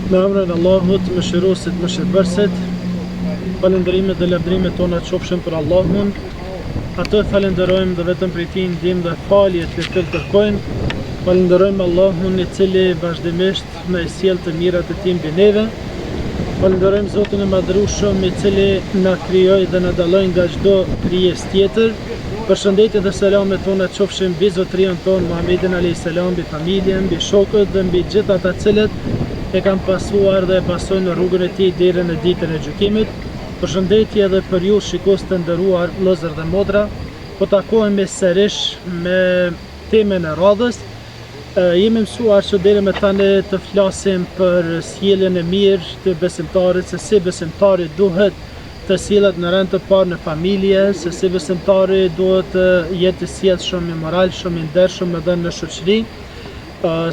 Me emrin Allahut, mëshiruesit, mëshirbërësit, falënderimet dhe lavdrimet tona qofshin për Allahun. Atë falenderojmë dhe vetëm prej tij ndihmë dhe falje që të kërkojmë. Falenderojmë Allahun i cili vazhdimisht na i sjell të mirat e tij mbi neve. Falenderojmë Zotin e Madhërueshëm i cili na krijoi dhe na dalloi nga çdo krijesë tjetër. Përshëndetje dhe selamet tona qofshin mbi zotërinë tonë Muhamedit alayhis salam, mbi familjen, mbi shokët dhe mbi gjithë ata cilët e kanë pasuar dhe pasojnë në rrugën e tij deri në ditën e gjykimit. Përshëndetje edhe për ju shikues të nderuar vëllezër dhe motra. Po takohemi sërish me temën e radhës. Jemi mësuar që deri më tani të flasim për sjelljen e mirë të besimtarit, se si besimtari duhet të sillet në rend të parë në familje, se si besimtari duhet të jetë i sjellshëm, i moralshëm, i ndershëm edhe në shoqëri.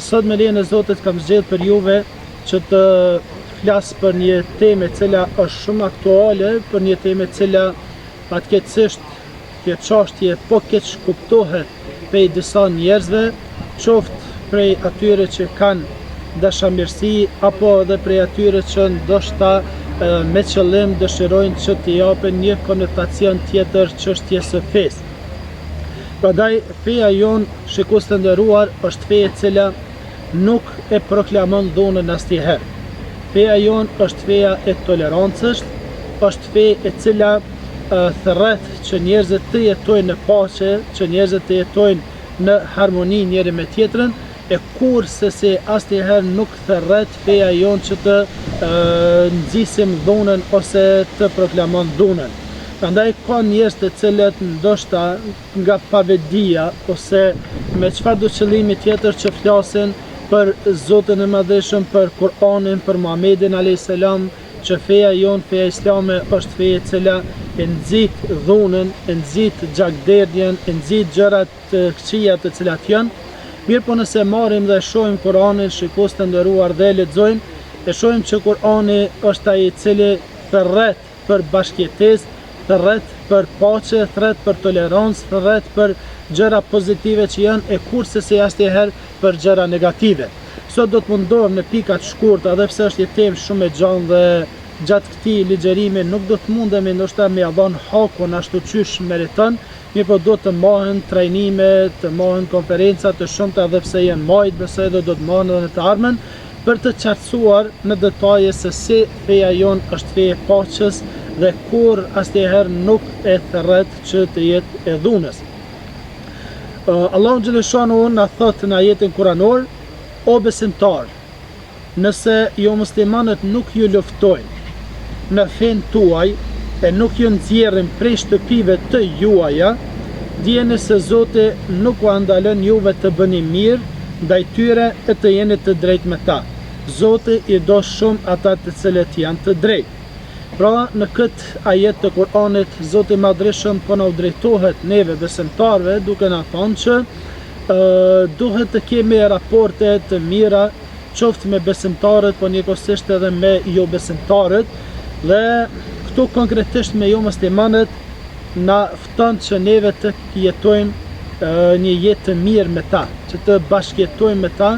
Sot me lejen e Zotit kam zgjedhur për juve që të flas për një temë e cila është shumë aktuale, për një temë e cila fatkeqësisht kjo çështje po keq kuptohet prej disa njerëzve, qoftë prej atyre që kanë dashamirësi apo edhe prej atyre që ndoshta me qëllim dëshirojnë që t'i japin një konotacion tjetër çështjes së fesë. Prandaj feja jon, shikues të nderuar, është fe e cila nuk e proklamon dhunën asnjëherë. Feja jon është feja e tolerancës, është fe e cila thret që njerëzit të jetojnë në paqe, që njerëzit të jetojnë në harmoni njëri me tjetrën, e kurse se asnjëherë nuk thret feja jon që të nxisim dhunën ose të proklamon dhunën. Prandaj ka njerëz të cilët ndoshta nga pavedia ose me çfarëdo qëllimi tjetër që flasin për Zotin e Madhëshëm, për Kur'anin, për Muhamedit alayhis salam, që feja jon, feja islame është feja e cila e nxit dhunën, e nxit gjakderdhjen, e nxit gjërat të këqija të cilat janë. Mirë po nëse marrim dhe shohim Kur'anin, shikues të nderuar, dhe lexojmë, e shohim që Kur'ani është ai i cili thret për bashkëjetesë, thret për paqe, thret për tolerancë, thret për gjëra pozitive që janë, e kurse se asnjëherë për gjëra negative. Sot do të mundohem në pika të shkurta, edhe pse është një temë shumë e gjatë dhe gjatë këtij ligjërimi nuk do të mundemi ndoshta me ia dhënë hakun ashtu qysh meriton, mirë po do të marrin trajnime, të marrin konferenca të shumta, edhe pse janë majt, besoj edhe do të marrin edhe në të ardhmen, për të qartësuar në detaje se si feja jon është fe e paqes dhe kur asnjëherë nuk e thret që të jetë e dhunës. Allahu xhaleshanu na thotë në ajetin kuranor: o besimtar, nëse jo muslimanët nuk ju luftojnë në fen tuaj e nuk ju nxjerrin prej shtëpive të juaja, dijeni se Zoti nuk u ndalon juve të bëni mirë ndaj tyre e të jeni të drejtë me ta. Zoti i do shumë ata të cilët janë të drejtë. Pra, në këtë ajet të Kur'anit, Zoti i Madhërisëm po na u drejtohet neve besimtarve duke na thënë që duhet të kemi raporte të mira, qoftë me besimtarët, po njëkohësisht edhe me jo besimtarët, dhe këtu konkretisht me jo muslimanët na fton që neve të jetojmë një jetë të mirë me ta, që të bashkëjetojmë me ta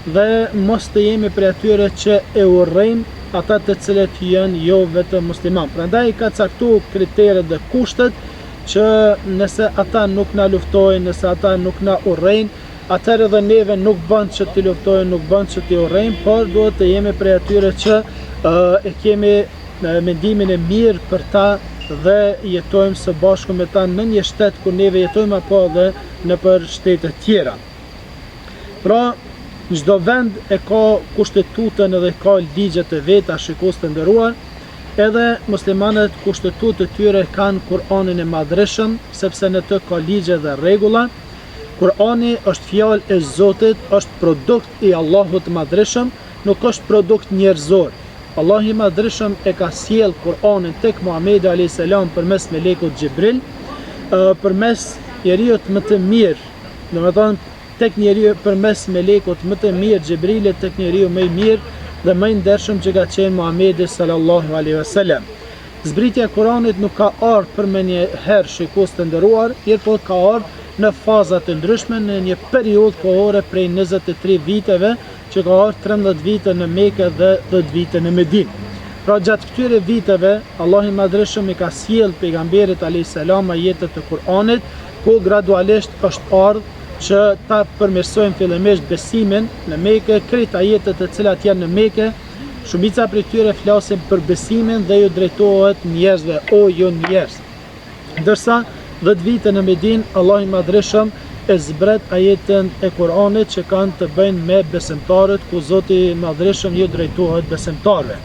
dhe mos të jemi prej atyre që e urrejnë ata të cilët janë jo vetëm musliman. Prandaj ka caktuar kriteret dhe kushtet që nëse ata nuk na luftojnë, nëse ata nuk na urrejnë, atëherë edhe neve nuk bën që t'i luftojnë, nuk bën që t'i urrejnë, por duhet të jemi prej atyre që e kemi mendimin e mirë për ta dhe jetojmë së bashku me ta në një shtet ku neve jetojmë apo edhe në për shtete tjera. Pra, çdo vend e ka kushtetutën edhe ka ligjet e veta, shikues të nderuar, edhe muslimanët kushtetutët e tyre kanë Kur'anin e Madhërisëm, sepse në të ka ligje dhe rregulla. Kur'ani është fjalë e Zotit, është produkt i Allahut të Madhërisëm, nuk është produkt njerëzor. Allahu i Madhërisëm e ka sjell Kur'anin tek Muhamedi alayhis salam përmes melekut Xhibril, përmes njeriut më të mirë, domethënë tek njeriu përmes melekut më të mirë Xhibrilit, tek njeriu më i mirë dhe më i ndershëm që ka qenë Muhamedi sallallahu alaihi wasallam. Zbritja e Kuranit nuk ka ardhur për më një herë, shikues të nderuar, por ka ardhur në faza të ndryshme në një periudhë kohore prej 23 viteve që ka ardhur 13 vite në Mekë dhe 10 vite në Medinë. Pra gjatë këtyre viteve, Allah i Madhreshëm i ka sjell pejgamberit a.s. ajetet të Kur'anit, ku gradualisht është ardhur që ta përmirësojmë fillimisht besimin në Mekë, krejt ajetet të cilat janë në Mekë, shumica prej tyre flasin për besimin dhe ju drejtohet njerëzve, o ju njerëz. Ndërsa 10 vite në Medinë, Allah i Madhreshëm e zbret ajetën e Kur'anit që kanë të bëjnë me besimtarët, ku Zoti i Madhreshëm ju drejtohet besimtarëve.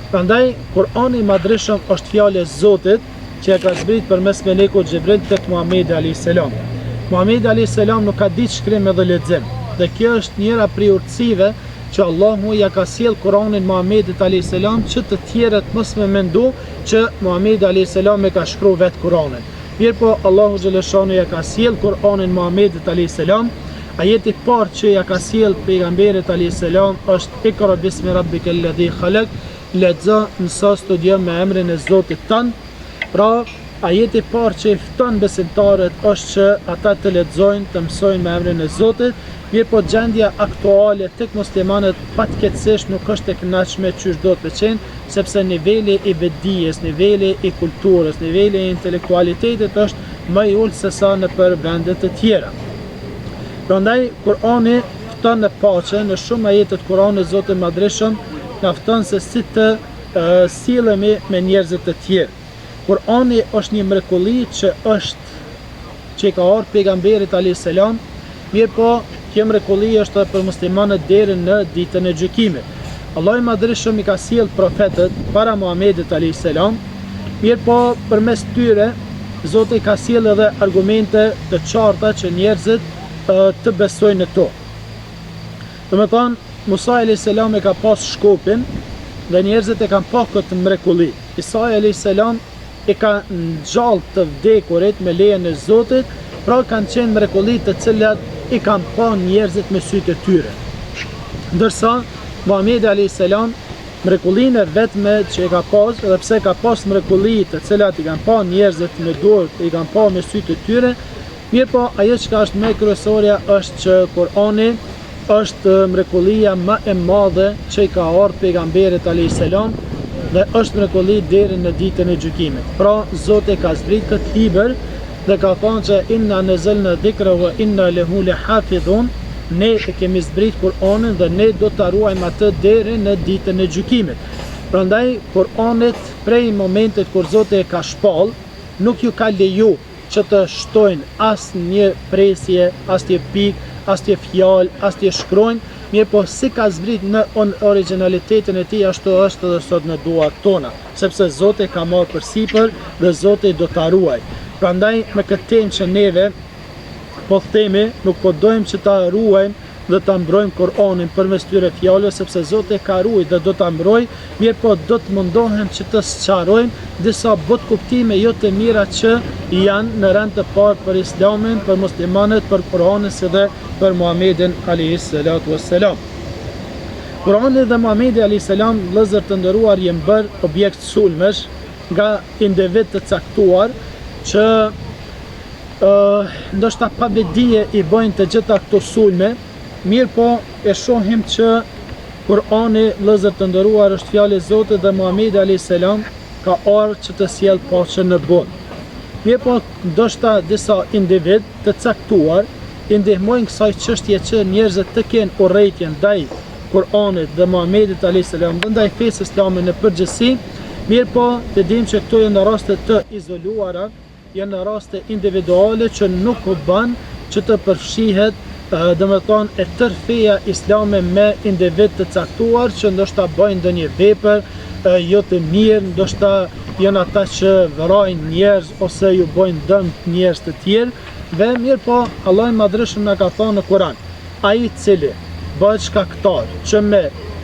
Prandaj, Kur'ani i Madhreshëm është fjalë e Zotit që e ka zbrit përmes melekut Xhibril tek Muhamedi a.s. Muhamedi a.s. nuk ka ditë shkrim edhe lexim. Dhe kjo është njëra prej urtësive që Allahu ja ka sjell Kur'anin Muhamedit a.s. që të tjerët mos me mendu që Muhamedi a.s. e ka shkruar vetë Kur'anin. Mirpo Allahu xhaleshanu ja ka sjell Kur'anin Muhamedit a.s. Ajeti parë që ja ka sjell pejgamberit a.s. është Iqra bismi rabbikal ladhi khalaq, lexo, mëso, studio me emrin e Zotit tënd. Pra, ajeti parë që i fton besimtarët është që ata të lexojnë, të mësojnë me emrin e Zotit. Mirpo gjendja aktuale tek muslimanët fatkeqësisht nuk është e kënaqshme çysh do të qenë, sepse niveli i vetdijes, niveli i kulturës, niveli i intelektualitetit është më i ulët se sa në për vende të tjera. Prandaj Kur'ani fton në paqe, në shumë ajete të Kur'anit Zoti i Madhreshëm na fton se si të sillemi me njerëzit të tjerë. Kur'ani është një mrekulli që i ka ardhur pejgamberit a.s. Mirpo kjo mrekulli është për muslimanët deri në ditën e gjykimit. Allah i Madhreshëm i ka sjell profetët para Muhamedit a.s. Mirpo përmes tyre Zoti ka sjell edhe argumente të qarta që njerëzit të besojnë në to. Domethënë, Musa a.s. e ka pas shkopin dhe njerëzit e kanë pa këtë mrekulli. Isa a.s. e ka ngjall të vdekurit me lejen e Zotit, pra kanë qenë mrekulli të cilat i kanë pa njerëzit me sytë e tyre. Ndërsa Muhamedi a.s. mrekullinë e vetme që i ka pas, edhe pse ka pas mrekulli të cilat i kanë pa njerëzit me dorë, i kanë pa me sytë e tyre, mirpo ajo që është më kryesorja është që Kur'ani është mrekullia më e madhe që i ka ardhur pejgamberit a.s. dhe është mrekulli deri në ditën e gjykimit. Pra, Zoti ka zbrit këtë libër dhe ka thënë që inna nazalna dhikra wa inna lahu lahafidhun, ne e kemi zbrit Kur'anin dhe ne do ta ruajmë atë deri në ditën e gjykimit. Prandaj Kur'anit prej momentit kur Zoti e ka shpall, nuk ju ka leju që të shtojnë asnjë presje, asnjë pikë, asnjë fjalë, asnjë shkronjë, mirpo si ka zbrit në originalitetin e tij, ashtu është edhe sot në duart tona, sepse Zoti ka marrë përsipër dhe Zoti do ta ruaj. Prandaj me këtë temë që neve po themi, nuk po dojmë që ta ruajmë dhe ta mbrojmë Kur'anin përmes tyre fjalëve, sepse Zoti ka ruajë dhe do ta mbrojë, mirpo do të mundohem që të sqarojmë disa botë kuptime jo të mira që janë në rend të parë për Islamin, për muslimanët, për Kur'anin si dhe për Muhamedin alayhis salatu wassalam. Kur'ani dhe Muhamedi alayhis salam, vëllezër të nderuar, janë bërë objekt sulmesh nga individ të caktuar që ndoshta pa bedije i bëjnë të gjitha këto sulme. Mirë po, e shohim që Kur'ani, vëllezër të nderuar, është fjalë e Zotit dhe Muhamedi alayhis salam ka ardhur që të sjellë paqen në botë. Mirë po, ndoshta disa individ të caktuar i ndihmojnë kësaj çështje që njerëzit të kenë urrëtitje ndaj Kur'anit dhe Muhamedit alayhis salam dhe ndaj fesë islame në përgjithësi. Mirë po, të dimë që këto janë raste të izoluara, janë raste individuale që nuk u bën që të përfshihet domethënë e tërë feja islame me individ të caktuar që ndoshta bëjnë ndonjë vepër jo të mirë, ndoshta janë ata që vrojnë njerëz ose ju bëjnë dëm njerëz të tjerë. Dhe mirë po, Allah i Madhreshëm na ka thënë në Kur'an, ai i cili bëhet shkaktar që me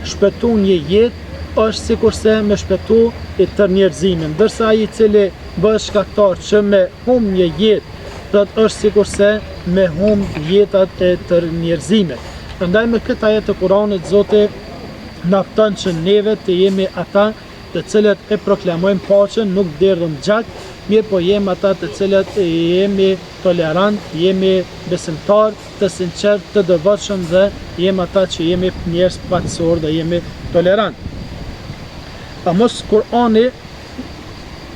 shpëtu një jetë është sikurse me shpëtu i tërë njerëzimin, ndërsa ai i cili bëhet shkaktar që me humb një jetë, është sikurse me humb jetat e tërë njerëzimit. Prandaj me këtë ajet të Kur'anit Zoti na fton që neve të jemi ata të cilët e proklamojmë paqen, nuk derdhëm gjak, mirë po jemi ata të cilët jemi tolerant, jemi besimtar, të sinqert, të devotshëm dhe jemi ata që jemi njerëz paqësor dhe jemi tolerant. Pa mos Kur'ani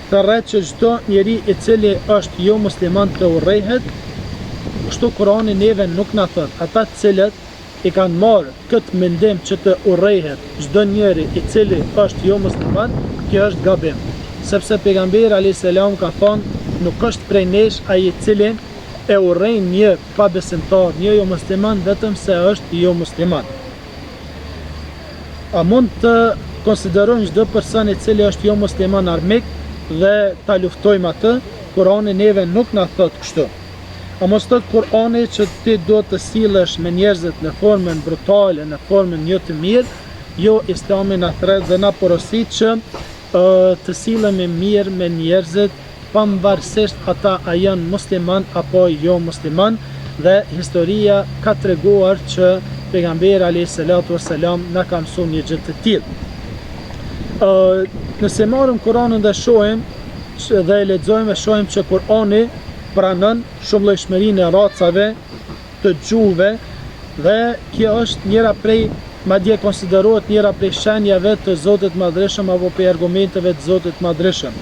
thërret që çdo njeri i cili është jo musliman të urrejhet, kështu Kur'ani neve nuk na thot. Ata të cilët i kanë marrë këtë mendim që të urrejhet çdo njeri i cili është jo musliman, kjo është gabim. Sepse pejgamberi alayhis salam ka thonë, nuk është prej nesh ai i cili e urrejn një pabesimtar, një jo musliman vetëm se është jo musliman. A mund të konsiderojmë çdo person i cili është jo musliman armik dhe ta luftojmë atë? Kurani neve nuk na thot kështu. A mos thot Kurani që ti duhet të sillesh me njerëzit në formën brutale, në formën jo të mirë? Jo, Islami na thret dhe na porosit që të sillemi mirë me njerëzit, pavarësisht ata a janë musliman apo jo musliman, dhe historia ka treguar që pejgamberi alayhis salatu wassalam na ka mësuar një gjë të tillë. Nëse marrim Kur'anin dhe shohim dhe lexojmë, shohim që Kur'ani pranon shumëllojshmërinë e racave, të gjuhëve, dhe kjo është njëra prej, madje konsiderohet njëra prej shenjave të Zotit Madhreshëm apo prej argumenteve të Zotit Madhreshëm.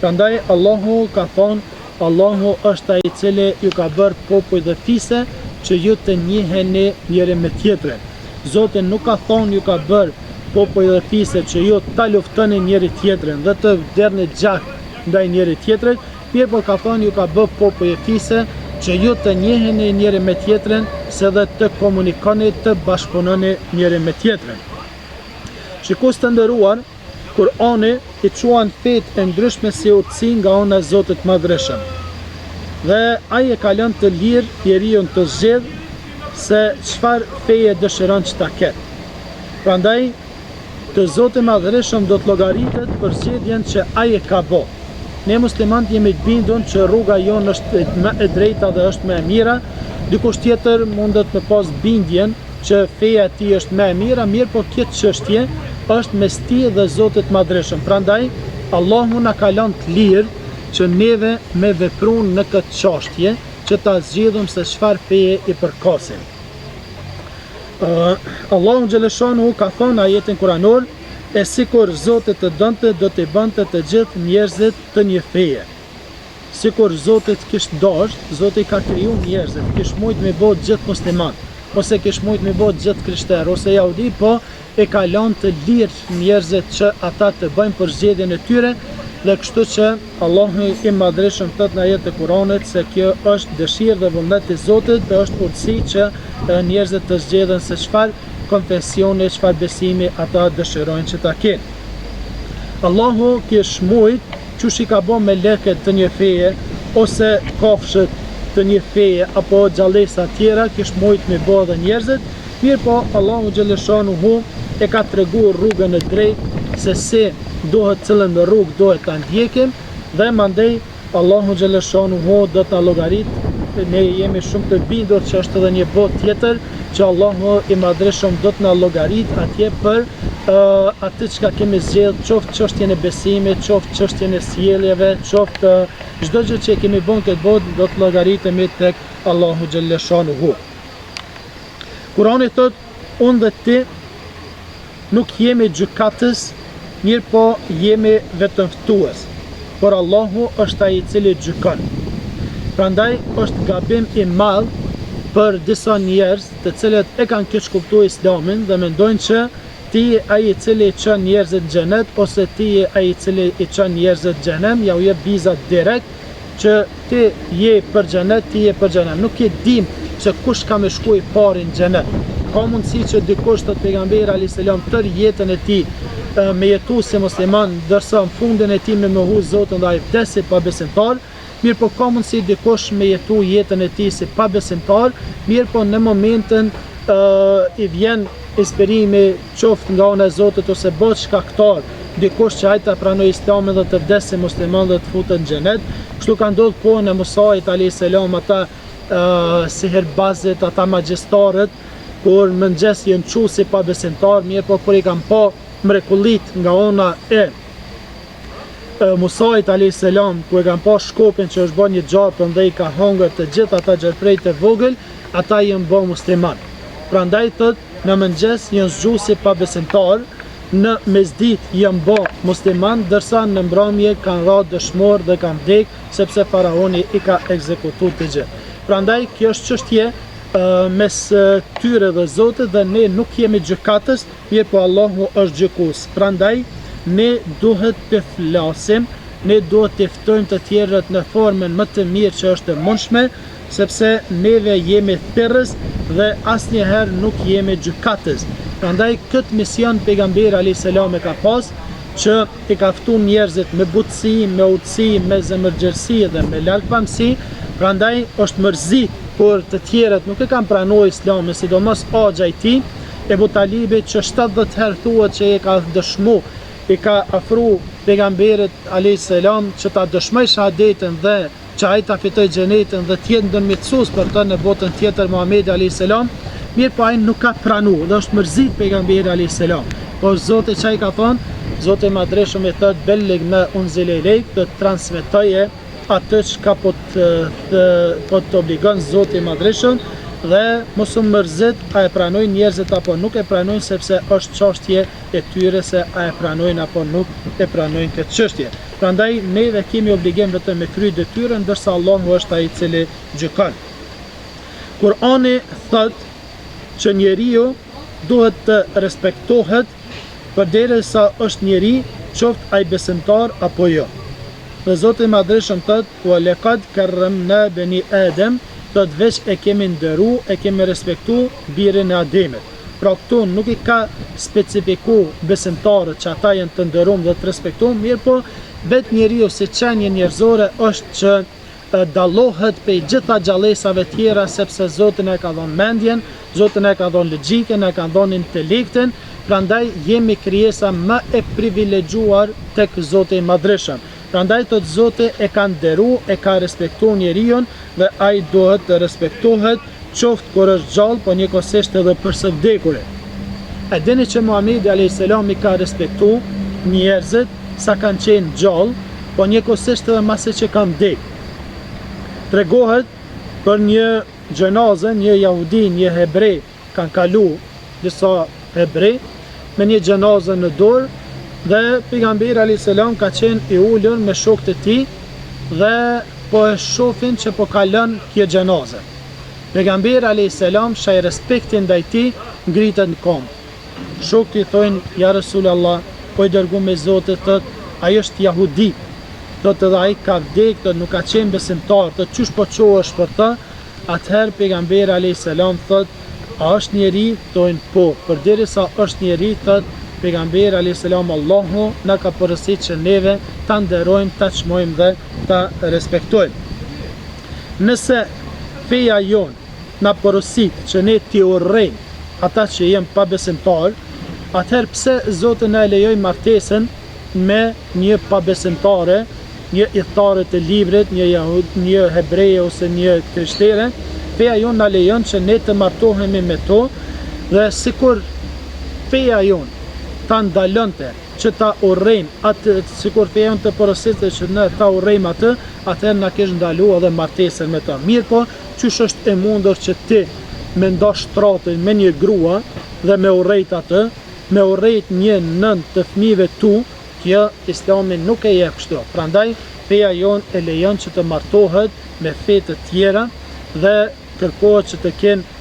Prandaj Allahu ka thonë, Allahu është ai i cili ju ka bërë popull dhe fise që ju të njiheni njëri me tjetrin. Zoti nuk ka thonë ju ka bërë popull dhe fise që ju ta luftoni njëri tjetrin dhe të vderni gjakë ndaj njëri tjetrit, mirë po ka thonë ju ka bërë popull dhe fise që ju të njiheni njëri me tjetrin, se dhe të komunikoni, të bashkëpunoni njëri me tjetrin. Shikues të nderuar, Kur'ani i quan fetë e ndryshme si urtësi nga ana e Zotit Madhreshëm. Dhe ai e ka lënë të lirë njeriu të zgjedh se çfarë feje dëshiron që ta ketë. Prandaj të Zoti Madhreshëm do të llogaritet për zgjedhjen që ai e ka bërë. Ne muslimanët jemi të bindur që rruga jonë është më e drejta dhe është më e mira. Dikush tjetër mundet me pas bindjen që feja e tij është më e mira, mirë po kjo çështje është mes tij dhe Zotit Madhreshëm. Prandaj Allahu na ka lënë të lirë që neve me veprun në këtë çështje, që ta zgjidhim se çfarë feje i përkasim. Allahu xhaleshanu ka thonë ajetin kuranor, e sikur Zoti të donte, do t'i bante të gjithë njerëzit të një feje. Sikur Zoti kishte dashur, Zoti ka krijuar njerëzit, kishte mujt me bë gjithë musliman, ose kishte mujt me bë gjithë krishterë ose jehudi, po e ka lënë të lirë njerëzit që ata të bëjnë përzgjedhjen e tyre, dhe kështu që Allahu i Madhreshëm thot në ajet e Kuranit se kjo është dëshirë dhe vullnet i Zotit dhe është urtësi që njerëzit të zgjedhin se çfarë konfesioni, çfarë besimi ata dëshirojnë që ta kenë. Allahu kish mujt çush i ka bën me leket të një feje ose kafshët të një feje apo xhallesa tjera, kish mujt me bë dhe njerëzit, mirë po Allahu xhaleshanuhu e ka treguar rrugën e drejtë se si duhet cilën rrugë duhet ta ndjekim, dhe mandej Allahu xhaleshanuhu do ta llogarit. Ne jemi shumë të bindur që është edhe një botë tjetër që Allahu i Madhreshëm do të na llogarit atje për atë çka kemi zgjedhur, qoftë çështjen e besimit, qoftë çështjen e sjelljeve, qoftë çdo gjë që kemi bën këtë botë, do të llogaritemi tek Allahu xhaleshanuhu. Kurani thot, unë dhe ti nuk jemi gjykatës, mirë po jemi vetëm ftues, por Allahu është ai i cili gjykon. Prandaj është gabim i madh për disa njerëz të cilët e kanë keq kuptuar Islamin dhe mendojnë që ti je ai i cili i çon njerëzit në xhenet, ose ti je ai i cili i çon njerëzit në xhenem, ja u jep vizat direkt që ti je për xhenet, ti je për xhenem. Nuk e dim se kush ka me shku i pari në xhenet. Ka mundësi që dikush të pejgamberi alayhis salam tër jetën e tij me jetu si musliman, ndërsa në fundin e tij me mohu Zotin dhe ai vdesi pa besimtar. Mirë po ka mundësi dikush me jetu jetën e tij si pa besimtar, mirë po në momentin i vjen inspirimi qoftë nga ana e Zotit ose bëhet shkaktar dikush që hajta pranoj Islamin dhe të vdesë musliman dhe të futet në xhenet. Kështu ka ndodhur kohën e Musait alayhis salam, ata sihirbazët, ata magjistarët, kur mëngjes janë çu si pa besimtar, mirë po kur i kanë pa mrekullit nga ona e Musait a.s. ku e kanë pas shkopin që është bën një gjarpën dhe i ka hongër të gjithë ata gjarprejt e vogël, ata janë bë musliman. Prandaj thot në mëngjes janë zgju si pa besimtar, në mesdit janë bë musliman, dërsa në mbrëmje kanë ra dëshmor dhe kanë vdek sepse faraoni i ka ekzekutuar të gjithë. Prandaj kjo është çështje mes tyre dhe Zotit dhe ne nuk jemi gjykatës, mirë po Allahu është gjykues. Prandaj ne duhet të flasim, ne duhet të ftojmë të tjerët në formën më të mirë që është e mundshme, sepse neve jemi thirrës dhe asnjëherë nuk jemi gjykatës. Prandaj këtë mision pejgamberi alayhis salam e ka pas, që i ka ftuar njerëzit me butësi, me udhësi, me zemërgjërsi dhe me largpamësi. Prandaj është mërzit kur të tjerët nuk e kanë pranuar Islamin, sidomos axha i tij, Ebu Talibit, që 70 herë thuhet që e ka dëshmu, i ka afru pejgamberit alayhis salam që ta dëshmoj shahadetën dhe që ai ta fitoj xhenetin dhe të jetë ndërmjetësues për të në botën tjetër Muhamedi alayhis salam, mirë po ai nuk ka pranuar, dhe është mërzit pejgamberi alayhis salam. Por Zoti çai ka thonë, Zoti madhreshëm i thotë bellig ma unzila ilejk, të transmetoje atë që po të obligon Zoti madhreshëm, dhe mos u mërzit a e pranojnë njerëzit apo nuk e pranojnë, sepse është çështje e tyre se a e pranojnë apo nuk e pranojnë këtë çështje. Prandaj neve kemi obligim vetëm me kry detyrën, ndërsa Allahu është ai i cili gjykon. Kurani thotë që njeriu duhet të respektohet përderisa është njeri, qoftë ai besimtar apo jo. Dhe Zoti i Madhreshëm thotë: "Wa laqad karramna bani Adam", thotë veç e kemi nderu, e kemi respektu birin e Ademit. Pra këtu nuk i ka specifiku besimtarët që ata janë të nderuar dhe të respektuar, mirë po vetë njeriu si qenie njerëzore është që dallohet prej gjitha gjallësave tjera, sepse Zoti na ka dhënë mendjen, Zoti na ka dhënë logjikën, na ka dhënë intelektin, prandaj jemi krijesa më e privilegjuar tek Zoti i Madhreshëm. Prandaj tot Zoti e ka nderu, e ka respektuar njeriu dhe ai duhet të respektohet, qoftë kur është gjallë, po njëkohësisht edhe për së vdekurit. E dini që Muhamedi alayhis salam i ka respektuar njerëzit sa kanë qenë gjallë, po njëkohësisht edhe masi që kanë vdekur. Tregohet për një gjenazë, një jahudi, një hebrej, kanë kalu disa hebrej me një gjenazë në dorë, dhe pejgamberi alayhis salam ka qenë i ulur me shokët e tij dhe po e shohin që po kalon kjo gjenazë. Pejgamberi alayhis salam shaj respektin ndaj tij, ngritet në kom. Shokët i thonë: "Ja Resulullah, po i dërgu me Zotit, thotë, ai është jahudi, thotë edhe ai ka vdek, thotë nuk ka qenë besimtar, thotë çysh po qohesh për të?" Atëherë pejgamberi alayhis salam thotë: "A është njeri?" Thonë: "Po." Përderisa është njeri, thotë pejgamberi alayhis salam: "Allahu na ka porositur që neve ta nderojmë, ta çmojmë dhe ta respektojmë." Nëse feja jon na porosit që ne t'i urrejmë ata që jenë pa besimtar, atëherë pse Zoti na lejoi martesën me një pa besimtare, një idhtare të librit, një hebreje ose një krishtere? Feja jon na lejon që ne të martohemi me to, dhe sikur feja jon ta ndalonte që ta urrejmë atë, sikur feja jon të porositte që ne ta urrejmë atë, atëherë na kish ndaluar edhe martesën me to. Mirë po, qysh është e mundur që ti me ndash shtratin me një grua dhe me urrejt atë, me urrejt një nën të fëmijëve tu, kjo Islami nuk e jep kështu. Prandaj feja jon e lejon që të martohet me fe të tjera dhe kërkohet që të kenë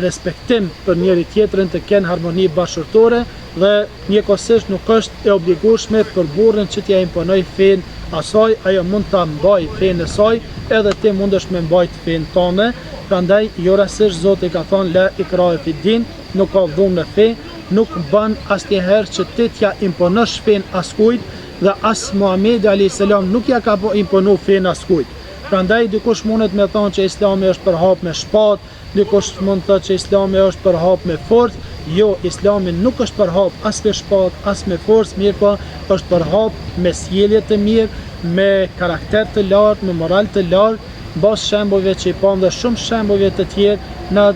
respektim për njëri tjetrin, të kenë harmoni bashkëtorë, dhe njëkohësisht nuk është e obligueshme për burrin që t'ja imponoj fen asaj, ajo mund ta mbaj fen e saj, edhe ti mundesh me mbajt fen tënde. Prandaj jo rastësisht Zoti ka thonë: "La ikrahe fi din", nuk ka dhunë në fe, nuk bën asnjëherë që ti t'ja imponosh fen askujt, dhe as Muhamedi alayhis salam nuk ja ka imponu fen askujt. Prandaj dikush mundet me thonë që Islami është për hap me shpatë, dikush mund të thotë që Islami është për hap me forcë. Jo, Islami nuk është për hap as me shpatë, as me forcë, mirë po është për hap me sjellje të mirë, me karakter të lartë, me moral të lartë, mbas shembujve që i pam dhe shumë shembujve të tjerë na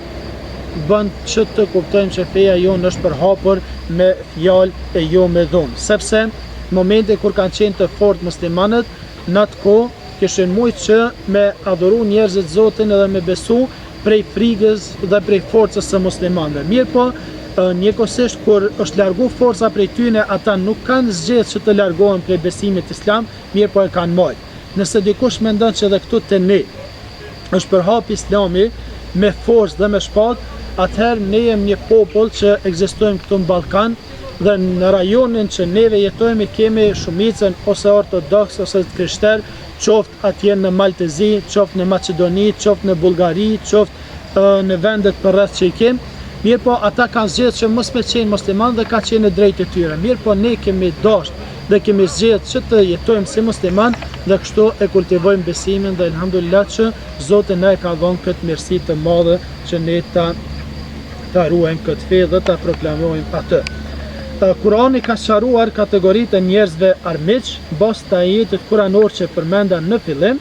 bën që të kuptojmë që feja jonë është për hapur me fjalë e jo me dhunë. Sepse momente kur kanë qenë të fort muslimanët, në atë kohë kishin mujt që me adhuru njerëzit Zotin edhe me besu prej frigës dhe prej forcës së muslimanëve. Mirë po, njëkohësisht kur është largu forca prej tyne, ata nuk kanë zgjedhur që të largohen prej besimit islam, mirë po e kanë marrë. Nëse dikush mendon që edhe këtu te ne është përhap islami me forcë dhe me shpatë, atëherë ne jemi një popull që ekzistojmë këtu në Ballkan dhe në rajonin që neve jetojmë kemi shumicën ose ortodoks ose krishterë, qoftë atje në Maltezi, qoftë në Maqedoni, qoftë në Bullgari, qoftë në vendet përreth që i kemë. Mirë po, ata kanë zgjedhur që mos me qenë musliman dhe ka qenë drejtë e tyre. Mirë po, ne kemi dashur dhe kemi zgjedhur që të jetojmë si musliman dhe kështu e kultivojmë besimin dhe elhamdulillah që Zoti na e ka dhënë këtë mirësi të madhe që ne ta ruajmë këtë fe dhe ta proklamojmë atë. Kurani ka sqaruar kategoritë e njerëzve armiq, bazë të ajetit kuranor që përmenda në fillim.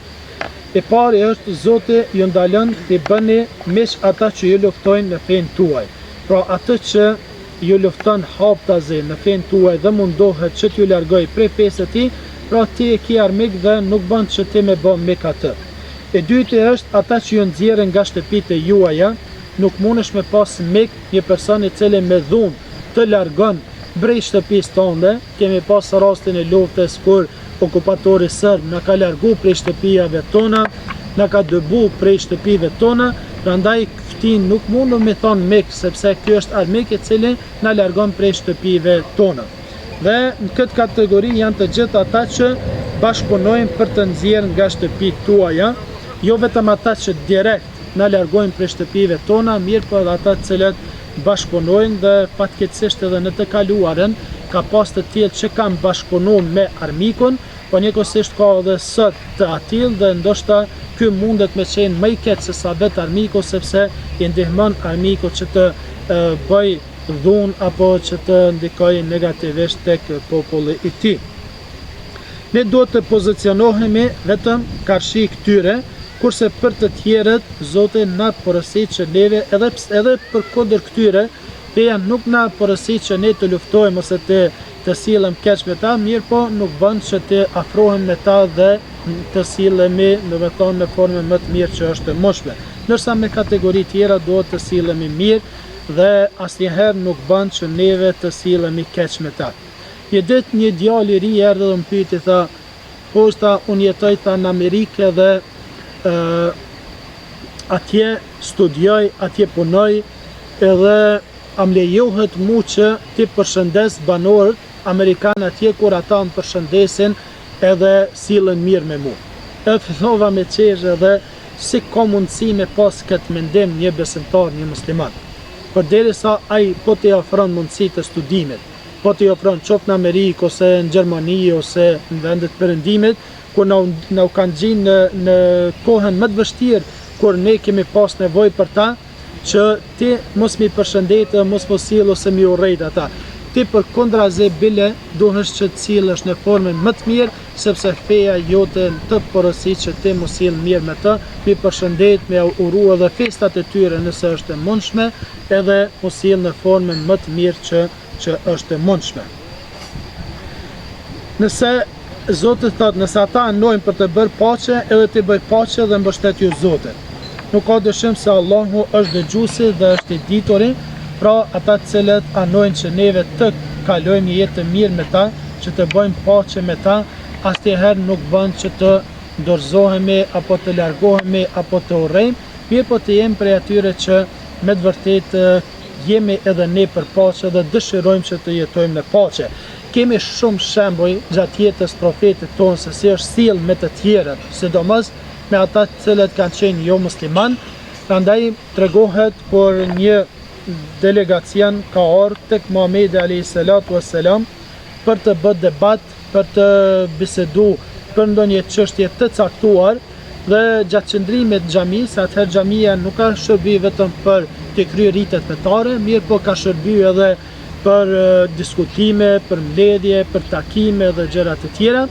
E pari është Zoti ju ndalon të bëni miq ata që ju luftojnë në fenë tuaj. Pra atë që ju lufton haptazi në fenë tuaj dhe mundohet që t'ju largoj prej fesë të tij, pra ti e ke armik dhe nuk bën që ti me bë mik atë. E dyti është ata që ju nxjerrin nga shtëpitë e juaja, nuk mundesh me pas mik një person i cili me dhunë të largon brej shtëpisë tënde. Kemi pas rastin e luftës kur okupatori serb na ka largu prej shtëpijave tona, na ka dëbu prej shtëpive tona, prandaj këti nuk mundu me thonë mik, sepse ky është armik i cili na largon prej shtëpive tona. Dhe në këtë kategori janë të gjithë ata që bashkëpunojnë për të nxjerrë nga shtëpitë tuaja, jo vetëm ata që direkt na largojnë prej shtëpive tona, mirë po edhe ata të cilët bashkëpunojnë dhe fatkeqësisht edhe në të kaluarën ka pas të tillë që kanë bashkëpunuar me armikun, po njëkohësisht ka edhe sot të atill dhe ndoshta ky mundet me qenë më i keq se sa vet armiku, sepse i ndihmon armikut që të bëj dhunë apo që të ndikojë negativisht tek populli i tij. Ne duhet të pozicionohemi vetëm karshi këtyre, kurse për të tjerët Zoti na porosit që neve edhe për kundër këtyre feja nuk na porosit që ne të luftojmë ose të sillim keq me ta, mirë po nuk bën që të afrohem me ta dhe të sillemi në formën më të mirë që është e mundshme. Ndërsa me kategori tjera duhet të sillemi mirë dhe asnjëherë nuk bën që neve të sillemi keq me ta. Një ditë një djalë i ri erdhi dhe më pyeti, tha, posta unë jetoj në Amerikë dhe atje studioj, atje punoj, edhe am lejohet mu që ti përshëndes banorët Amerikanë atje kur ata më përshëndesin edhe sillen mirë me mu. E fillova me qeshë edhe si ka mundësi me pas këtë mendim një besimtar, një musliman. Përderisa ai po t'i ofron mundësi të studimit, po t'i ofron qoftë në Amerikë ose në Gjermani ose në vendet perëndimit, kur na u kanë gjinë në kohën më të vështirë, kur ne kemi pas nevojë për ta, që ti mos mi përshëndetë, mos sill ose mi urrejt ata. Ti përkundrazi bile duhesh që të sillesh në formën më të mirë, sepse feja jote të porosit që ti mos sill mirë me të, mi përshëndet, me uru edhe festat e tyre nëse është e mundshme, edhe mos sill në formën më të mirë që është e mundshme. Nëse Zoti thot, nëse ata anojnë për të bërë paqe, edhe ti bëj paqe dhe mbështet ju Zotin. Nuk ka dyshim se Allahu është dëgjuesi dhe është i dituri, pra ata të cilët anojnë që neve të kalojmë një jetë të mirë me ta, që të bëjmë paqe me ta, asnjëherë nuk bën që të dorëzohemi apo të largohemi apo të urrejmë, mirë po të jemi prej atyre që me të vërtetë jemi edhe ne për paqe dhe dëshirojmë që të jetojmë në paqe. Kemi shumë shembuj gjatë jetës profetit tonë se si është sill me të tjerët, sidomos me ata të cilët kanë qenë jo musliman. Prandaj tregohet kur një delegacion ka ardhur tek Muhamedi alayhis salatu wassalam për të bërë debat, për të bisedu për ndonjë çështje të caktuar, dhe gjatë qëndrimit në xhami, se atëherë xhamia nuk ka shërby vetëm për të kryer ritet fetare, mirë po ka shërby edhe për diskutime, për mbledhje, për takime dhe gjëra të tjera.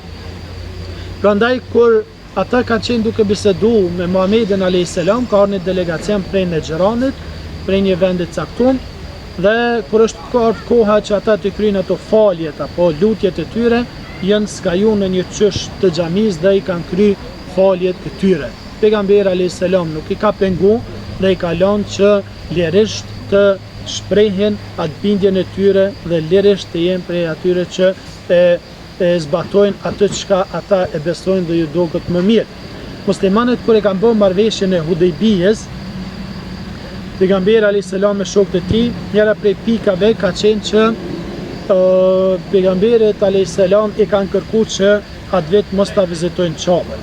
Prandaj kur ata kanë qenë duke bisedu me Muhamedin alayhis salam, ka ardhur një delegacion prej Nexheranit, prej një vendi të caktuar, dhe kur është koha që ata të kryjnë ato faljet apo lutjet e tyre, janë skaju në një qysh të xhamis dhe i kanë kry faljet e tyre. Pejgamberi a.s. nuk i ka pengu dhe i ka lënë që lirisht të shprehin atë bindjen e tyre dhe lirisht të jenë prej atyre që e zbatojnë atë çka ata e besojnë dhe ju duket më mirë. Muslimanët kur e kanë bërë marrëveshjen e Hudejbijes, pejgamberi a.s. me shokët e tij, njëra prej pikave ka qenë që pejgamberit a.s. i kanë kërkuar që atë vit mos ta vizitojnë Qabën.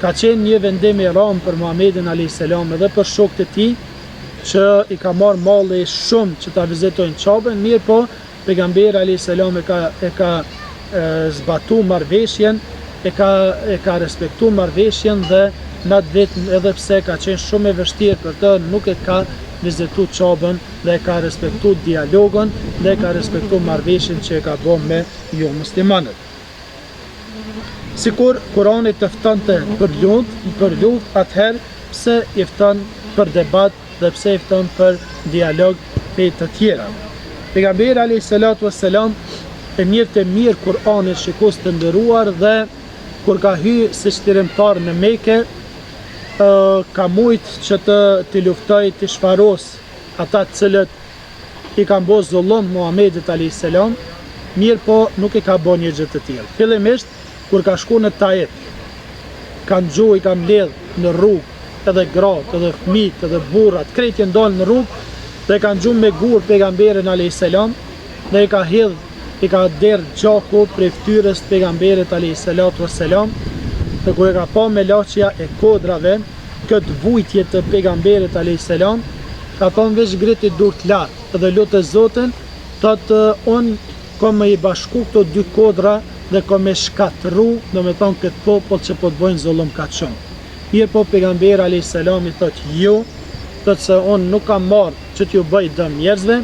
Ka qenë një vendim i rënd për Muhamedit a.s. edhe për shokët e tij që i ka marrë malli shumë që ta vizitojnë Qabën, mirë po pejgamberi a.s. e ka zbatu marrëveshjen, e ka respektu marrëveshjen dhe në atë vit edhe pse ka qenë shumë e vështirë për të, nuk e ka vizitu Qabën dhe ka respektu dialogun dhe ka respektu marrëveshjen që e ka bërë me ju muslimanët. Sikur Kurani të ftonte për lutje, atëherë pse i fton për debat dhe pse i fton për dialog pe të tjera. Pejgamberi a.s. e njefte mirë Kur'anin shikues të nderuar dhe kur ka hyrë si shtirimtar në Mekë, ka mujt që të luftoj të shfaros ata të cilët i kanë bërë zullum Muhamedit a.s. Mirë po nuk i ka bërë një gjë të tillë. Fillimisht kur ka shku në Taif, kanë gjuhë, i kanë mbledh në rrugë, edhe gratë, edhe fëmijët, edhe burrat, krejt janë dalë në rrugë dhe kanë gjuhë me gur pejgamberin a.s. dhe i ka derë gjaku prej fytyrës të pejgamberit a.s. dhe kur e ka pa me laçja e kodrave këtë vujtje të pejgamberit a.s. ka thonë veç griti durt lartë edhe lutë Zotin, thotë unë kom me i bashku këto dy kodra dhe kom me shkatru, do me thonë këtë popull që po të bojnë zullum ka shumë. Mirë po pejgamberi a.s. i thotë jo, thotë se unë nuk kam marrë që t'ju bëj dëm njerëzve,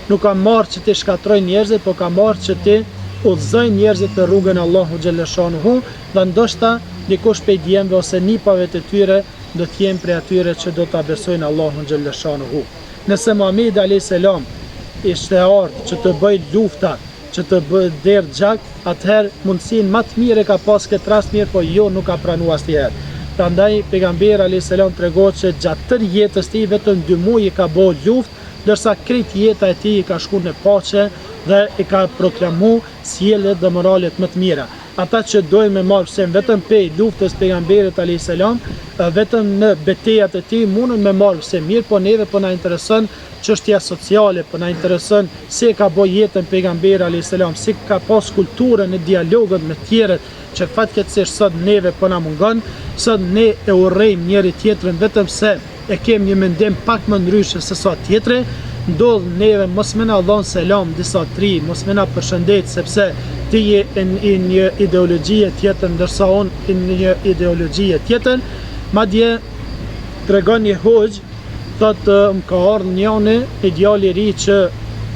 nuk kam marrë që t'i shkatroj njerëzit, po kam marrë që t'i udhëzoj njerëzit në rrugën e Allahu xhaleshanuhu, dhe ndoshta dikush prej djemve ose nipave të tyre do t'jem prej atyre që do t'a besojnë Allahu xhaleshanuhu. Nëse Muhamedi a.s. ishte ardhur që të bëj lufta, që të bëj derë gjak, atëherë mundësinë më të mirë e ka pas këtë rast, mirë po jo nuk ka pranuar asnjëherë. Prandaj pejgamberi a.s. tregon se gjatë tërë jetës tij vetëm 2 muaj i ka bërë luftë, ndërsa krejt jeta e tij i ka shkuar në paqe dhe i ka proklamuar sjelljet dhe moralet më të mira. Ata që dojnë me marrë pse vetëm pe luftës pejgamberit a.s. vetëm në betejat e tij mundën me marrë pse mirë, po neve po na intereson çështja sociale, po na intereson si ka bërë jetën pejgamberi a.s. si ka pas kulturën e dialogut me tjerët që fatkeqësisht sot neve po na mungon. Sot ne e urrejmë njëri tjetrin vetëm se e kem një mendim pak më ndryshe se sa tjetri, ndodh neve mos më na dhon selam disa tri, mos më na përshëndet sepse ti je në një ideologji tjetër ndërsa unë në një ideologji tjetër. Madje tregon një hoxh, thotë më ka ardhur njëri ideal i ri që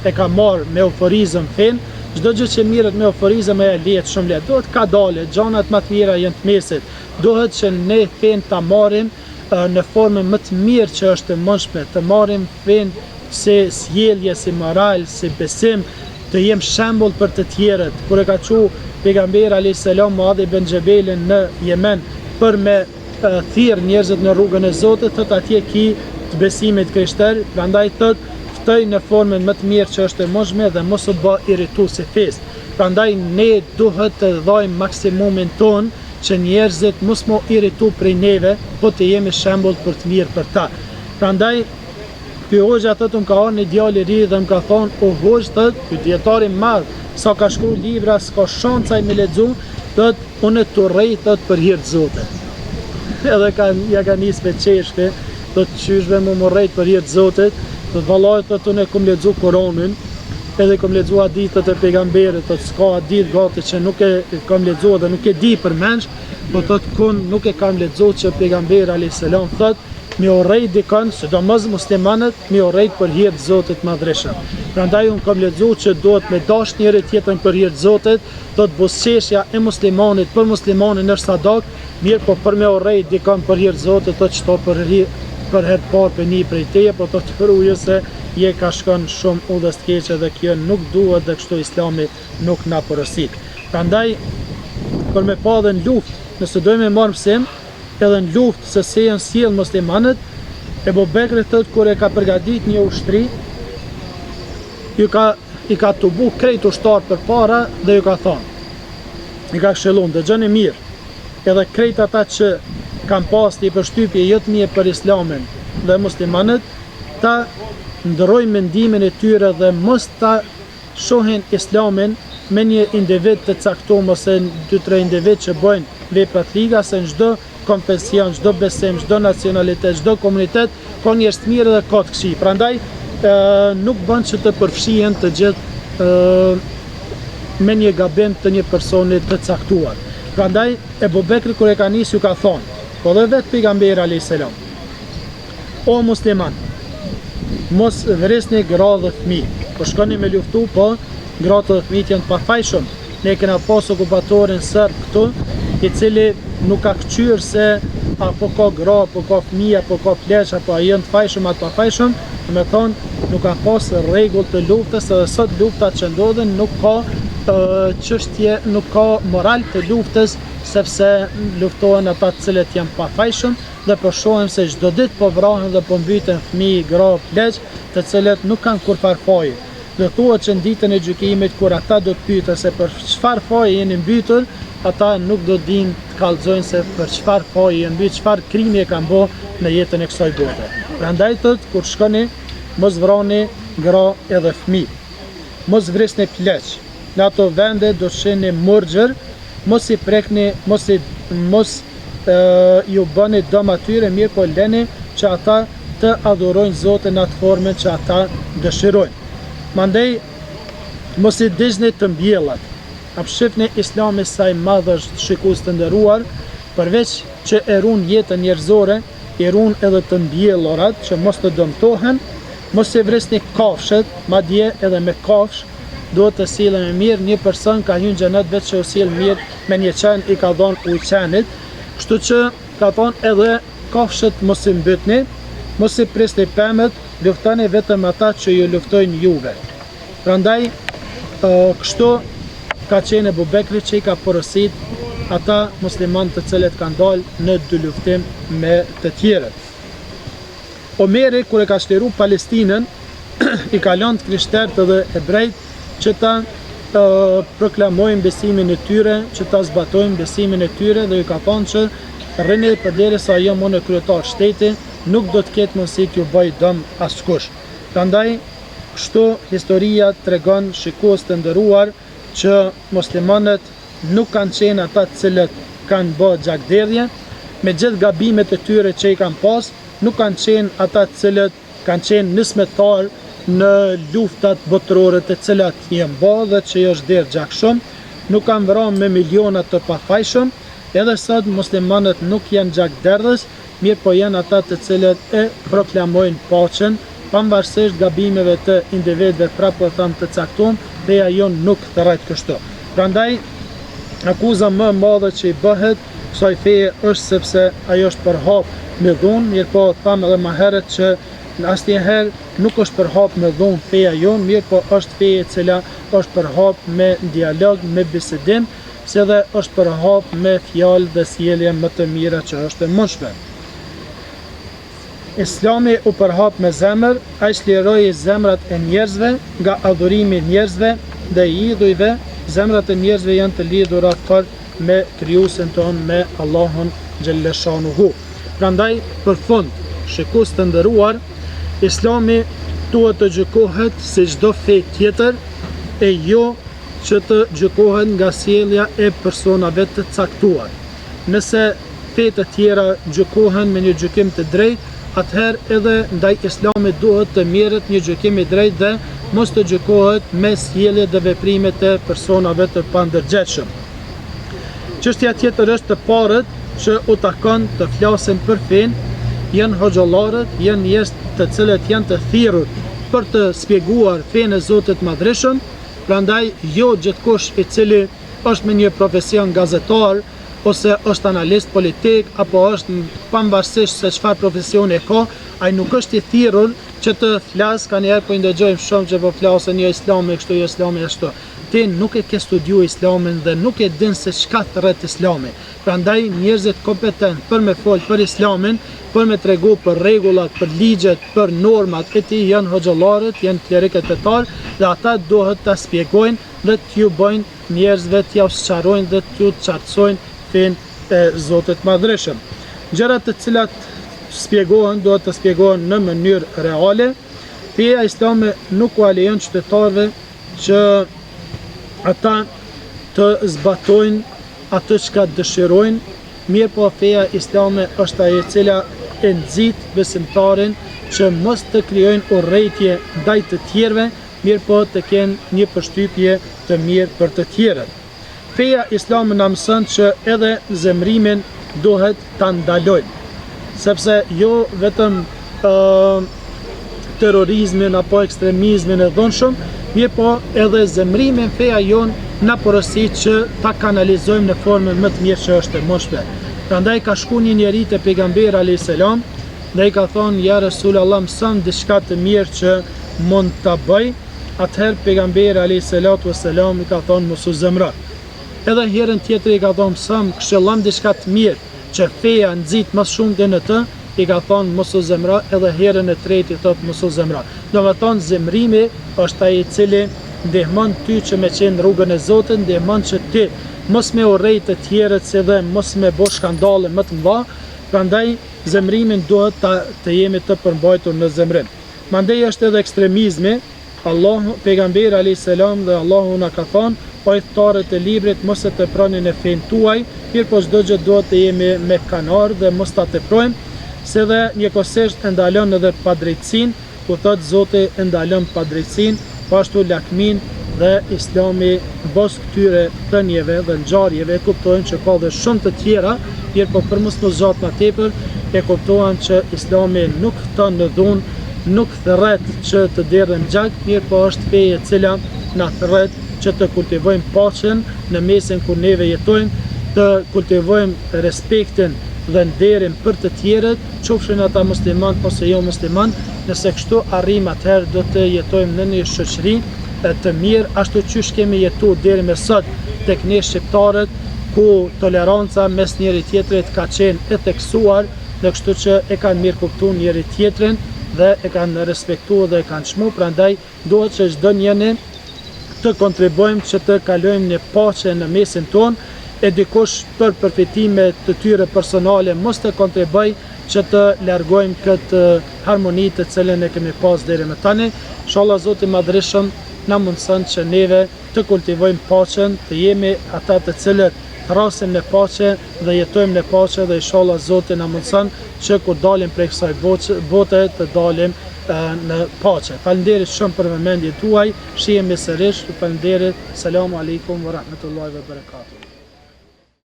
e ka marrë me euforizëm fen, çdo gjë që mirret me euforizëm e lehet shumë lehtë. Duhet ka dalë, gjanat më të mira janë të mesit. Duhet që ne fen ta marrim në formën më të mirë që është e mundshme, të marrim fen si sjellje, si moral, si besim, të jem shembull për të tjerët. Kur e ka thënë pejgamberi a.s. Muadh ibn Jabelin në Yemen për me thirr njerëzit në rrugën e Zotit, thotë atje ki të besimit krishter, prandaj thotë ftoj në formën më të mirë që është e mundshme dhe mos u bë irritues si fest. Prandaj ne duhet të dhajmë maksimumin ton që njerëzit mos mo irritu prej neve, po të jemi shembull për të mirë për ta. Prandaj ky hoxha thotë më ka ardhur një djalë i ri dhe më ka thonë, o hoxh, thotë, ky dietari i madh, sa ka shkruar libra, s'ka shanca me lexu, thotë, unë të urrej thotë për hir të Zotit. Edhe ja ka nis me çeshke, thotë qyshve më morrejt për hir të Zotit, thotë vallahi thotë unë kam lexu Kur'anin, edhe kam lexu hadithet e pejgamberit, thotë s'ka hadith gati që nuk e kam lexu dhe nuk e di për menç, po thotë kun nuk e kam lexu që pejgamberi alayhis salam thotë mi urrej dikon, sidomos muslimanët, mi urrej për hir të Zotit madhreshëm. Prandaj unë kam lexu që duhet me dash njëri tjetrën për hir të Zotit, thotë buzëqeshja e muslimanit për muslimanin është sadak, mirë po për me urrej dikon për hir të Zotit, thotë çto për her të parë për një prej teje, po thotë rrugë se je ka shkon shumë udhës të keqe dhe kjo nuk duhet dhe kështu Islami nuk na porosit. Prandaj, për me pa dhe në luftë, nëse dojmë e marrë mësim, edhe në luftë se se janë sjellë muslimanët, Ebu Bekri thot kur e ka përgatit një ushtri, i ka tubu krejt ushtarë për para dhe ju ka thonë, i ka këshillun, dhe gjëni mirë, edhe krejt ata që kanë pas të i përshtypje jëtë mje për Islamin dhe muslimanët, ta ndëroj mendimin e tyre dhe mos ta shohin Islamin me një individ të caktuar ose 2-3 individ që bojnë veprat liga, se në çdo konfesion, çdo besim, çdo nacionalitet, çdo komunitet ka njerëz të mirë dhe ka të këqij. Prandaj nuk bën që të përfshihen të gjithë me një gabim të një personi të caktuar. Prandaj Ebu Bekri kur e ka nisë ju ka thonë, po dhe vetë pejgamberi alayhis salam, o musliman, mos vresni gra dhe fëmijë. Po shkoni me luftu, po gratë dhe fëmijët janë të pafajshëm. Ne kena pas okupatorin serb këtu, i cili nuk ka këqyrë se apo ka gra, apo ka fëmijë, apo ka pleq, apo a janë të fajshëm, apo pafajshëm. Me thonë, nuk ka pas rregull të luftës, edhe sot luftat që ndodhen nuk ka çështje, nuk ka moral të luftës, sepse luftohen ata të cilët janë pafajshëm dhe po shohim se çdo ditë po vrahen dhe po mbyten fëmijë, gra, pleq, të cilët nuk kanë kurfar faje. Dhe thuhet që në ditën e gjykimit kur ata do të pyeten se për çfarë faje jeni mbytur, ata nuk do dinë të kallëzojnë se për çfarë faje janë mbytur, çfarë krimi e kanë bërë në jetën e kësaj bote. Prandaj thotë kur shkoni, mos vrani gra edhe fëmijë. Mos vrisni pleq. Në ato vende do shihni murxher, mos i prekni, mos ju bëni dëm atyre, mirë po leni që ata të adhurojnë Zotin në atë formën që ata dëshirojnë. Mandej, mos i digjni të mbjellat. Apshifni Islami sa i madh është shikues të nderuar, përveç që e ruan jetën njerëzore, i ruan edhe të mbjellorat që mos të dëmtohen, mos i vrisni kafshët, madje edhe me kafsh duhet të sillen me mirë. Një person ka hyrë në xhenet vetë që u sill mirë me një qen i ka dhënë ujë qenit, kështu që ka thonë edhe kafshët mos i mbytni, mos i prisni pemët, luftani vetëm ata që ju luftojnë juve. Prandaj, kështu ka qenë Ebu Bekri që i ka porosit ata musliman të cilët kanë dalë në dy luftim me të tjerët. Omeri, kur e ka shtliru Palestinën, i ka lënë të krishterët dhe hebrejt që ta proklamojnë besimin e tyre, që ta zbatojnë besimin e tyre dhe ju ka thonë që rrini përderisa jo më në kryetar shteti, nuk do të ketë mundësi t'ju bëj dëm askush. Prandaj, kështu historia tregon shikues të nderuar që muslimanët nuk kanë qenë ata të cilët kanë bërë gjakderdhje, me gjithë gabimet e tyre që i kanë pas, nuk kanë qenë ata të cilët kanë qenë nismetar në luftat botërore të cilat janë bërë dhe që është derë gjakshëm, nuk kanë vrarë me miliona të pafajshëm, edhe sot muslimanët nuk janë gjakderdhës, mirë po janë ata të cilët e proklamojnë paqen, pavarësisht gabimeve të individëve prapë tham të caktuar, dhe ajo nuk thërrejt kështu. Prandaj, akuza më e madhe që i bëhet kësaj feje është sepse ajo është përhap me dhunë, mirë po tham edhe më herët që asnjëherë nuk është përhap me dhunë feja jonë, mirë po është feje e cila është përhap me dialog, me bisedim, se dhe është përhap me fjalë dhe sjellje më të mira që është e mundshme. Islami u përhap me zemër, ai çliroi zemrat e njerëzve nga adhurimi i njerëzve dhe i idhujve. Zemrat e njerëzve janë të lidhura fort me krijuesin ton, me Allahun xhalleshanuhu. Prandaj, për fund, shikues të nderuar, Islami duhet të gjykohet si çdo fe tjetër e jo që të gjykohet nga sjellja e personave të caktuar. Nëse fe të tjera gjykohen me një gjykim të drejtë, atëherë edhe ndaj Islamit duhet të merret një gjykim i drejtë dhe mos të gjykohet me sjellje dhe veprimet e personave të pandërgjegjshëm. Çështja tjetër është të parët që u takon të flasin për fenë, janë hoxhallarët, janë njerëz të cilët janë të thirrur për të shpjeguar fenë e Zotit Madhreshëm. Prandaj jo gjithkush i cili është me një profesion gazetar ose është analist politik apo është pavarësisht se çfarë profesioni ka, ai nuk është i thirrur që të flas, ka njerë po i ndëgjojmë shumë që po flasën jo islami kështu, jo islami ashtu. Ti nuk e ke studiu islamin dhe nuk e din se çka thret islami. Prandaj njerëzit kompetent për me fol për islamin, për me tregu për rregullat, për ligjet, për normat e tij janë hoxhallarët, janë klerikët fetar dhe ata duhet ta shpjegojnë dhe t'ju bëjnë njerëzve t'ja sqarojnë dhe t'ju qartësojnë fenë e Zotit Madhreshëm. Gjërat të cilat shpjegohen, duhet të shpjegohen në mënyrë reale. Feja islame nuk u lejon qytetarëve që ata të zbatojnë atë çka dëshirojnë, mirë po feja islame është ajo e cila e nxit besimtarin që mos të krijojnë urrëtie ndaj të tjerëve, mirë po të kenë një përshtypje të mirë për të tjerët. Feja islame na mëson që edhe zemrimin duhet ta ndalojmë, sepse jo vetëm terrorizmin apo ekstremizmin e dhunshëm, mirë po edhe zemrimin feja jonë na porosit që ta kanalizojmë në formën më të mirë që është e mundshme. Prandaj ka shku një njeri te pejgamberi alayhis salam dhe i ka thonë ja Resulullah mëson diçka të mirë që mund ta bëj. Atëherë pejgamberi alayhis salam i ka thonë mos u zemro. Edhe herën tjetër i ka thonë mëson këshillon diçka të mirë që feja nxit më shumë dhe në të, i ka thonë mos u zemro, edhe herën e tretë i thotë mos u zemro. Domethënë zemrimi është ai i cili ndihmon ty që me qenë rrugën e Zotit, ndihmon që ti mos me urrej të tjerët se dhe mos me bo shkandale më të mëdha, prandaj zemrimin duhet të jemi të përmbajtur në zemrim. Mandej është edhe ekstremizmi. Pejgamberi alayhis salam dhe Allahu na ka thonë, o udhëtarët e librit mos e teproni në fenë tuaj, mirë po çdo gjë duhet të jemi me kanar dhe mos ta teprojmë, se dhe njëkohësisht e ndalon edhe padrejtësinë, ku thotë Zoti e ndalon padrejtësinë, pashtu lakmin dhe Islami bos këtyre thënieve dhe ngjarjeve kuptojnë që ka dhe shumë të tjera, mirë po për mos mos zgjat më tepër, e kuptohen që Islami nuk thon në dhunë, nuk thërret që të derdhem gjak, mirë po është feja e cila na thërret që të kultivojmë paqen në mesin ku neve jetojmë, të kultivojmë respektin dhe nderin për të tjerët, qofshin ata musliman ose jo musliman. Nëse kështu arrim, atëherë do të jetojmë në një shoqëri të mirë, ashtu qysh kemi jetuar deri më sot tek ne shqiptarët, ku toleranca mes njëri tjetrit ka qenë e theksuar, dhe kështu që e kanë mirë kuptuar njëri tjetrin dhe e kanë respektuar dhe e kanë çmuar. Prandaj duhet që çdo njeri të kontribojmë që të kalojmë një paqe në mesin tonë, e dikush për përfitime të tyre personale mos të kontriboj që të largojmë këtë harmoni të cilën e kemi pas deri më tani. Inshallah Zoti Madhreshëm na mundson që neve të kultivojmë paqen, të jemi ata të cilët thrasim në paqe dhe jetojmë në paqe, dhe inshallah Zoti na mundson që kur dalim prej kësaj bote të dalim në paqe. Faleminderit shumë për vëmendjen tuaj. Shihemi sërish. Faleminderit. Selamu alaikum wa rahmatullahi wa barakatuh.